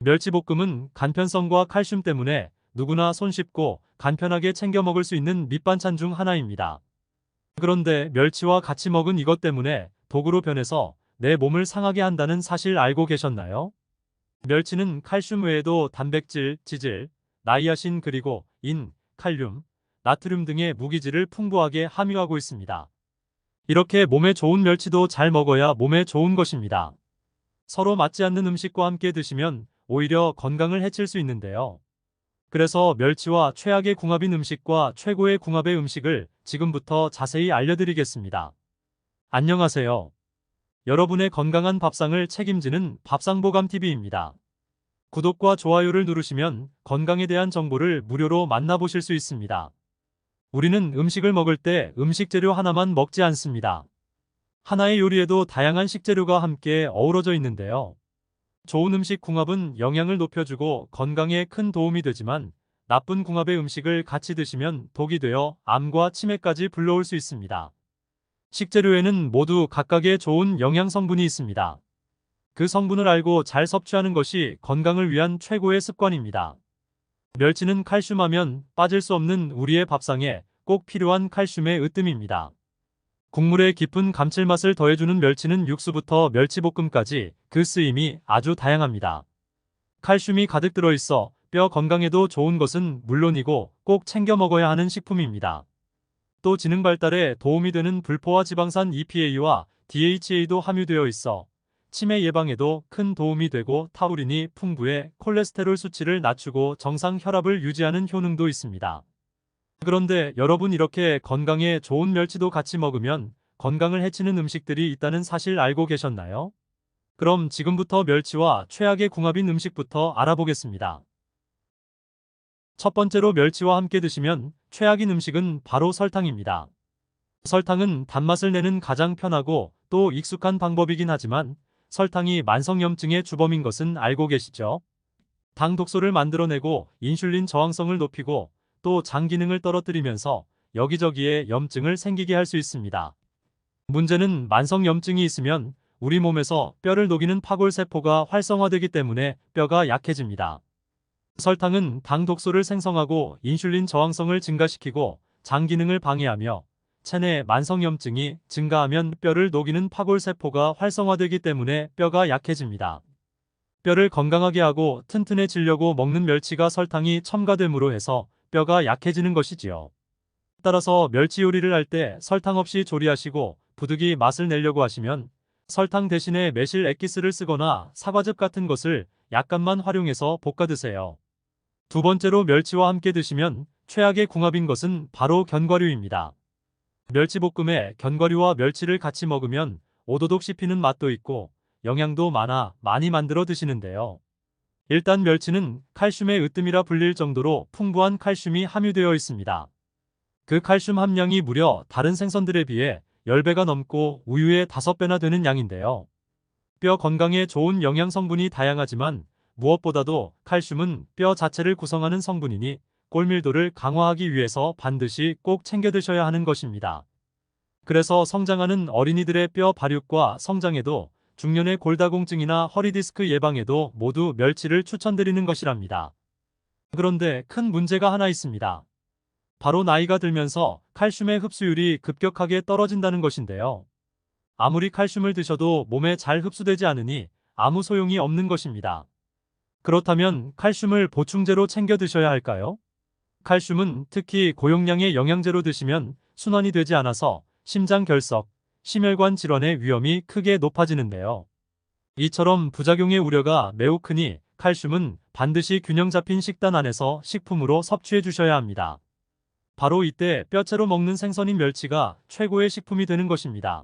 멸치볶음은 간편성과 칼슘 때문에 누구나 손쉽고 간편하게 챙겨 먹을 수 있는 밑반찬 중 하나입니다. 그런데 멸치와 같이 먹은 이것 때문에 독으로 변해서 내 몸을 상하게 한다는 사실 알고 계셨나요? 멸치는 칼슘 외에도 단백질, 지질, 나이아신 그리고 인, 칼륨, 나트륨 등의 무기질을 풍부하게 함유하고 있습니다. 이렇게 몸에 좋은 멸치도 잘 먹어야 몸에 좋은 것입니다. 서로 맞지 않는 음식과 함께 드시면 오히려 건강을 해칠 수 있는데요. 그래서 멸치와 최악의 궁합인 음식과 최고의 궁합의 음식을 지금부터 자세히 알려드리겠습니다. 안녕하세요. 여러분의 건강한 밥상을 책임지는 밥상보감TV입니다. 구독과 좋아요를 누르시면 건강에 대한 정보를 무료로 만나보실 수 있습니다. 우리는 음식을 먹을 때 음식 재료 하나만 먹지 않습니다. 하나의 요리에도 다양한 식재료가 함께 어우러져 있는데요. 좋은 음식 궁합은 영양을 높여주고 건강에 큰 도움이 되지만 나쁜 궁합의 음식을 같이 드시면 독이 되어 암과 치매까지 불러올 수 있습니다. 식재료에는 모두 각각의 좋은 영양 성분이 있습니다. 그 성분을 알고 잘 섭취하는 것이 건강을 위한 최고의 습관입니다. 멸치는 칼슘하면 빠질 수 없는 우리의 밥상에 꼭 필요한 칼슘의 으뜸입니다. 국물의 깊은 감칠맛을 더해주는 멸치는 육수부터 멸치볶음까지 그 쓰임이 아주 다양합니다. 칼슘이 가득 들어있어 뼈 건강에도 좋은 것은 물론이고 꼭 챙겨 먹어야 하는 식품입니다. 또 지능 발달에 도움이 되는 불포화 지방산 EPA와 DHA도 함유되어 있어 치매 예방에도 큰 도움이 되고 타우린이 풍부해 콜레스테롤 수치를 낮추고 정상 혈압을 유지하는 효능도 있습니다. 그런데 여러분 이렇게 건강에 좋은 멸치도 같이 먹으면 건강을 해치는 음식들이 있다는 사실 알고 계셨나요? 그럼 지금부터 멸치와 최악의 궁합인 음식부터 알아보겠습니다. 첫 번째로 멸치와 함께 드시면 최악인 음식은 바로 설탕입니다. 설탕은 단맛을 내는 가장 편하고 또 익숙한 방법이긴 하지만 설탕이 만성염증의 주범인 것은 알고 계시죠? 당 독소를 만들어내고 인슐린 저항성을 높이고 또 장 기능을 떨어뜨리면서 여기저기에 염증을 생기게 할 수 있습니다. 문제는 만성염증이 있으면 우리 몸에서 뼈를 녹이는 파골세포가 활성화되기 때문에 뼈가 약해집니다. 설탕은 당 독소를 생성하고 인슐린 저항성을 증가시키고 장 기능을 방해하며 체내 만성염증이 증가하면 뼈를 녹이는 파골세포가 활성화되기 때문에 뼈가 약해집니다. 뼈를 건강하게 하고 튼튼해지려고 먹는 멸치가 설탕이 첨가됨으로 해서 뼈가 약해지는 것이지요. 따라서 멸치 요리를 할 때 설탕 없이 조리하시고 부득이 맛을 내려고 하시면 설탕 대신에 매실 액기스를 쓰거나 사과즙 같은 것을 약간만 활용해서 볶아 드세요. 두 번째로 멸치와 함께 드시면 최악의 궁합인 것은 바로 견과류입니다. 멸치볶음에 견과류와 멸치를 같이 먹으면 오도독 씹히는 맛도 있고 영양도 많아 많이 만들어 드시는데요. 일단 멸치는 칼슘의 으뜸이라 불릴 정도로 풍부한 칼슘이 함유되어 있습니다. 그 칼슘 함량이 무려 다른 생선들에 비해 10배가 넘고 우유의 5배나 되는 양인데요. 뼈 건강에 좋은 영양 성분이 다양하지만 무엇보다도 칼슘은 뼈 자체를 구성하는 성분이니 골밀도를 강화하기 위해서 반드시 꼭 챙겨 드셔야 하는 것입니다. 그래서 성장하는 어린이들의 뼈 발육과 성장에도 중년의 골다공증이나 허리디스크 예방에도 모두 멸치를 추천드리는 것이랍니다. 그런데 큰 문제가 하나 있습니다. 바로 나이가 들면서 칼슘의 흡수율이 급격하게 떨어진다는 것인데요. 아무리 칼슘을 드셔도 몸에 잘 흡수되지 않으니 아무 소용이 없는 것입니다. 그렇다면 칼슘을 보충제로 챙겨 드셔야 할까요? 칼슘은 특히 고용량의 영양제로 드시면 순환이 되지 않아서 심장결석, 심혈관 질환의 위험이 크게 높아지는데요. 이처럼 부작용의 우려가 매우 크니 칼슘은 반드시 균형 잡힌 식단 안에서 식품으로 섭취해 주셔야 합니다. 바로 이때 뼈채로 먹는 생선인 멸치가 최고의 식품이 되는 것입니다.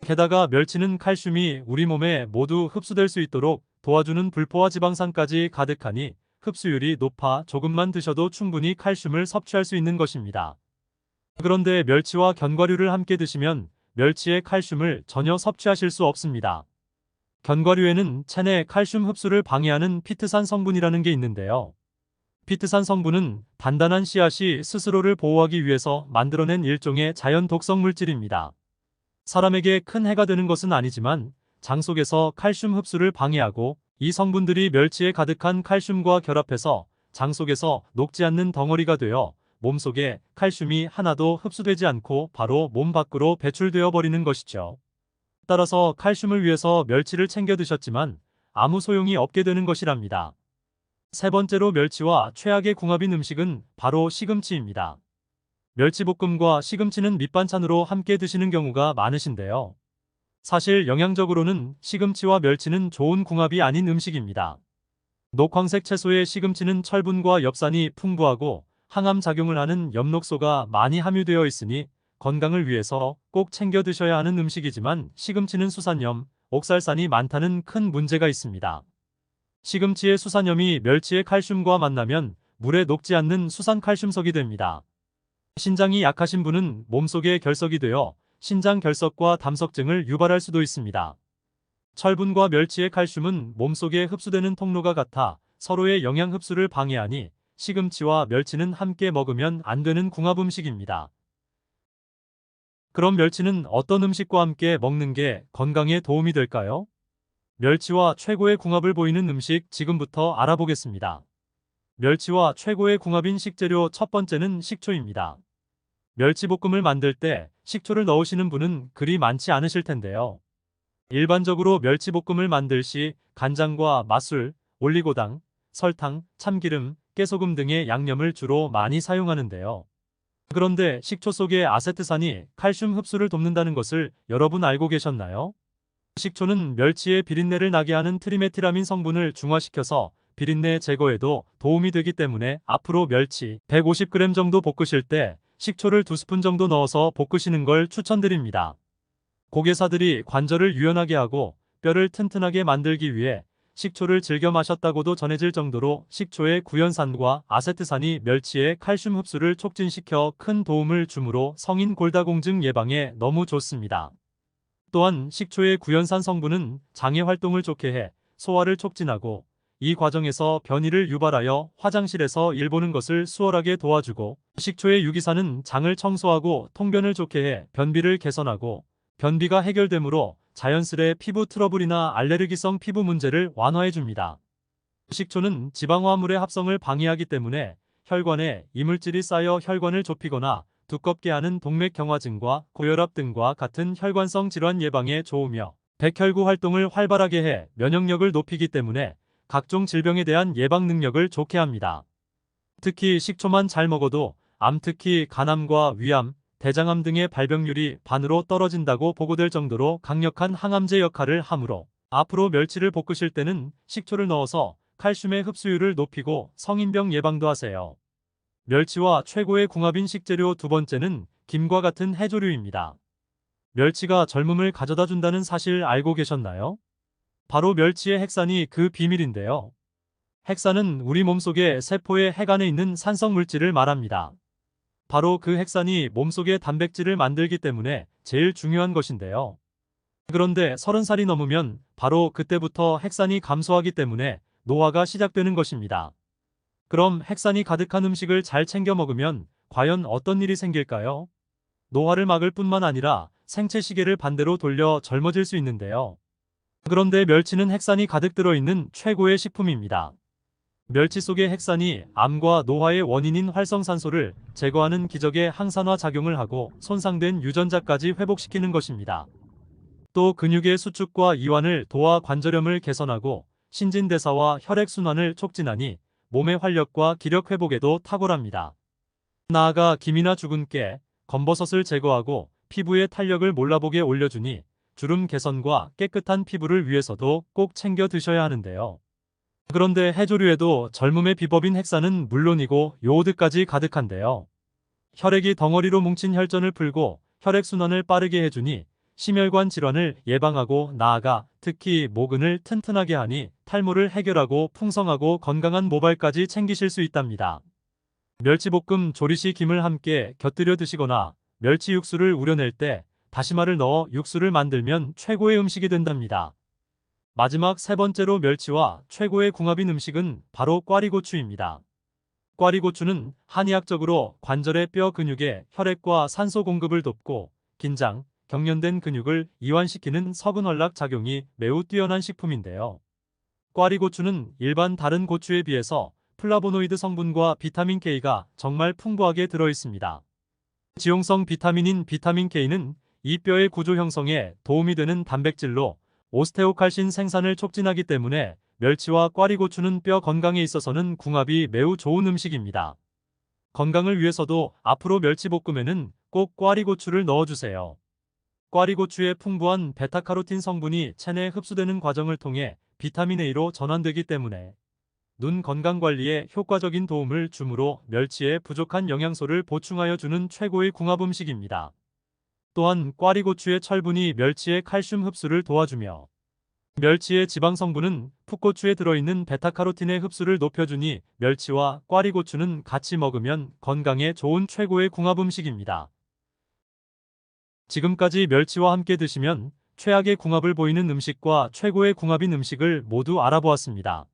게다가 멸치는 칼슘이 우리 몸에 모두 흡수될 수 있도록 도와주는 불포화 지방산까지 가득하니 흡수율이 높아 조금만 드셔도 충분히 칼슘을 섭취할 수 있는 것입니다. 그런데 멸치와 견과류를 함께 드시면 멸치의 칼슘을 전혀 섭취하실 수 없습니다. 견과류에는 체내 칼슘 흡수를 방해하는 피트산 성분이라는 게 있는데요. 피트산 성분은 단단한 씨앗이 스스로를 보호하기 위해서 만들어낸 일종의 자연 독성 물질입니다. 사람에게 큰 해가 되는 것은 아니지만 장 속에서 칼슘 흡수를 방해하고 이 성분들이 멸치에 가득한 칼슘과 결합해서 장 속에서 녹지 않는 덩어리가 되어 몸속에 칼슘이 하나도 흡수되지 않고 바로 몸 밖으로 배출되어 버리는 것이죠. 따라서 칼슘을 위해서 멸치를 챙겨 드셨지만 아무 소용이 없게 되는 것이랍니다. 세 번째로 멸치와 최악의 궁합인 음식은 바로 시금치입니다. 멸치볶음과 시금치는 밑반찬으로 함께 드시는 경우가 많으신데요. 사실 영양적으로는 시금치와 멸치는 좋은 궁합이 아닌 음식입니다. 녹황색 채소의 시금치는 철분과 엽산이 풍부하고 항암 작용을 하는 엽록소가 많이 함유되어 있으니 건강을 위해서 꼭 챙겨 드셔야 하는 음식이지만 시금치는 수산염, 옥살산이 많다는 큰 문제가 있습니다. 시금치의 수산염이 멸치의 칼슘과 만나면 물에 녹지 않는 수산칼슘석이 됩니다. 신장이 약하신 분은 몸속에 결석이 되어 신장 결석과 담석증을 유발할 수도 있습니다. 철분과 멸치의 칼슘은 몸속에 흡수되는 통로가 같아 서로의 영양 흡수를 방해하니 시금치와 멸치는 함께 먹으면 안 되는 궁합 음식입니다. 그럼 멸치는 어떤 음식과 함께 먹는 게 건강에 도움이 될까요? 멸치와 최고의 궁합을 보이는 음식 지금부터 알아보겠습니다. 멸치와 최고의 궁합인 식재료 첫 번째는 식초입니다. 멸치볶음을 만들 때 식초를 넣으시는 분은 그리 많지 않으실 텐데요. 일반적으로 멸치볶음을 만들 시 간장과 맛술, 올리고당, 설탕, 참기름, 깨소금 등의 양념을 주로 많이 사용하는데요. 그런데 식초 속의 아세트산이 칼슘 흡수를 돕는다는 것을 여러분 알고 계셨나요? 식초는 멸치의 비린내를 나게 하는 트리메티라민 성분을 중화시켜서 비린내 제거에도 도움이 되기 때문에 앞으로 멸치 150g 정도 볶으실 때 식초를 2스푼 정도 넣어서 볶으시는 걸 추천드립니다. 고개사들이 관절을 유연하게 하고 뼈를 튼튼하게 만들기 위해 식초를 즐겨 마셨다고도 전해질 정도로 식초의 구연산과 아세트산이 멸치의 칼슘 흡수를 촉진시켜 큰 도움을 주므로 성인 골다공증 예방에 너무 좋습니다. 또한 식초의 구연산 성분은 장의 활동을 좋게 해 소화를 촉진하고 이 과정에서 변이를 유발하여 화장실에서 일 보는 것을 수월하게 도와주고 식초의 유기산은 장을 청소하고 통변을 좋게 해 변비를 개선하고 변비가 해결되므로 자연스레 피부 트러블이나 알레르기성 피부 문제를 완화해줍니다. 식초는 지방화합물의 합성을 방해하기 때문에 혈관에 이물질이 쌓여 혈관을 좁히거나 두껍게 하는 동맥경화증과 고혈압 등과 같은 혈관성 질환 예방에 좋으며 백혈구 활동을 활발하게 해 면역력을 높이기 때문에 각종 질병에 대한 예방 능력을 좋게 합니다. 특히 식초만 잘 먹어도 암 특히 간암과 위암, 대장암 등의 발병률이 반으로 떨어진다고 보고될 정도로 강력한 항암제 역할을 하므로 앞으로 멸치를 볶으실 때는 식초를 넣어서 칼슘의 흡수율을 높이고 성인병 예방도 하세요. 멸치와 최고의 궁합인 식재료 두 번째는 김과 같은 해조류입니다. 멸치가 젊음을 가져다 준다는 사실 알고 계셨나요? 바로 멸치의 핵산이 그 비밀인데요. 핵산은 우리 몸속의 세포의 핵 안에 있는 산성 물질을 말합니다. 바로 그 핵산이 몸속의 단백질을 만들기 때문에 제일 중요한 것인데요. 그런데 30살이 넘으면 바로 그때부터 핵산이 감소하기 때문에 노화가 시작되는 것입니다. 그럼 핵산이 가득한 음식을 잘 챙겨 먹으면 과연 어떤 일이 생길까요? 노화를 막을 뿐만 아니라 생체 시계를 반대로 돌려 젊어질 수 있는데요. 그런데 멸치는 핵산이 가득 들어있는 최고의 식품입니다. 멸치 속의 핵산이 암과 노화의 원인인 활성산소를 제거하는 기적의 항산화 작용을 하고 손상된 유전자까지 회복시키는 것입니다. 또 근육의 수축과 이완을 도와 관절염을 개선하고 신진대사와 혈액순환을 촉진하니 몸의 활력과 기력 회복에도 탁월합니다. 나아가 김이나 죽은 깨, 검버섯을 제거하고 피부의 탄력을 몰라보게 올려주니 주름 개선과 깨끗한 피부를 위해서도 꼭 챙겨 드셔야 하는데요. 그런데 해조류에도 젊음의 비법인 핵산은 물론이고 요오드까지 가득한데요. 혈액이 덩어리로 뭉친 혈전을 풀고 혈액순환을 빠르게 해주니 심혈관 질환을 예방하고 나아가 특히 모근을 튼튼하게 하니 탈모를 해결하고 풍성하고 건강한 모발까지 챙기실 수 있답니다. 멸치볶음 조리시 김을 함께 곁들여 드시거나 멸치 육수를 우려낼 때 다시마를 넣어 육수를 만들면 최고의 음식이 된답니다. 마지막 세 번째로 멸치와 최고의 궁합인 음식은 바로 꽈리고추입니다. 꽈리고추는 한의학적으로 관절의 뼈 근육에 혈액과 산소 공급을 돕고 긴장, 경련된 근육을 이완시키는 서근활락 작용이 매우 뛰어난 식품인데요. 꽈리고추는 일반 다른 고추에 비해서 플라보노이드 성분과 비타민 K가 정말 풍부하게 들어있습니다. 지용성 비타민인 비타민 K는 이 뼈의 구조 형성에 도움이 되는 단백질로 오스테오칼신 생산을 촉진하기 때문에 멸치와 꽈리고추는 뼈 건강에 있어서는 궁합이 매우 좋은 음식입니다. 건강을 위해서도 앞으로 멸치볶음에는 꼭 꽈리고추를 넣어주세요. 꽈리고추의 풍부한 베타카로틴 성분이 체내에 흡수되는 과정을 통해 비타민 A로 전환되기 때문에 눈 건강 관리에 효과적인 도움을 주므로 멸치에 부족한 영양소를 보충하여 주는 최고의 궁합 음식입니다. 또한 꽈리고추의 철분이 멸치의 칼슘 흡수를 도와주며 멸치의 지방 성분은 풋고추에 들어있는 베타카로틴의 흡수를 높여주니 멸치와 꽈리고추는 같이 먹으면 건강에 좋은 최고의 궁합 음식입니다. 지금까지 멸치와 함께 드시면 최악의 궁합을 보이는 음식과 최고의 궁합인 음식을 모두 알아보았습니다.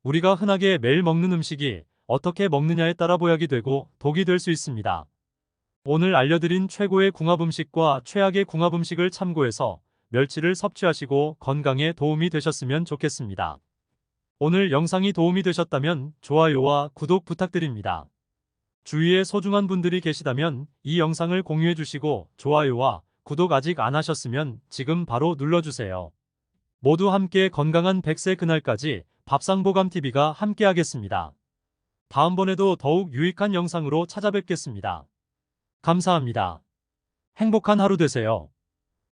우리가 흔하게 매일 먹는 음식이 어떻게 먹느냐에 따라 보약이 되고 독이 될 수 있습니다. 오늘 알려드린 최고의 궁합 음식과 최악의 궁합 음식을 참고해서 멸치를 섭취하시고 건강에 도움이 되셨으면 좋겠습니다. 오늘 영상이 도움이 되셨다면 좋아요와 구독 부탁드립니다. 주위에 소중한 분들이 계시다면 이 영상을 공유해 주시고 좋아요와 구독 아직 안 하셨으면 지금 바로 눌러주세요. 모두 함께 건강한 100세 그날까지 밥상보감TV가 함께하겠습니다. 다음번에도 더욱 유익한 영상으로 찾아뵙겠습니다. 감사합니다. 행복한 하루 되세요.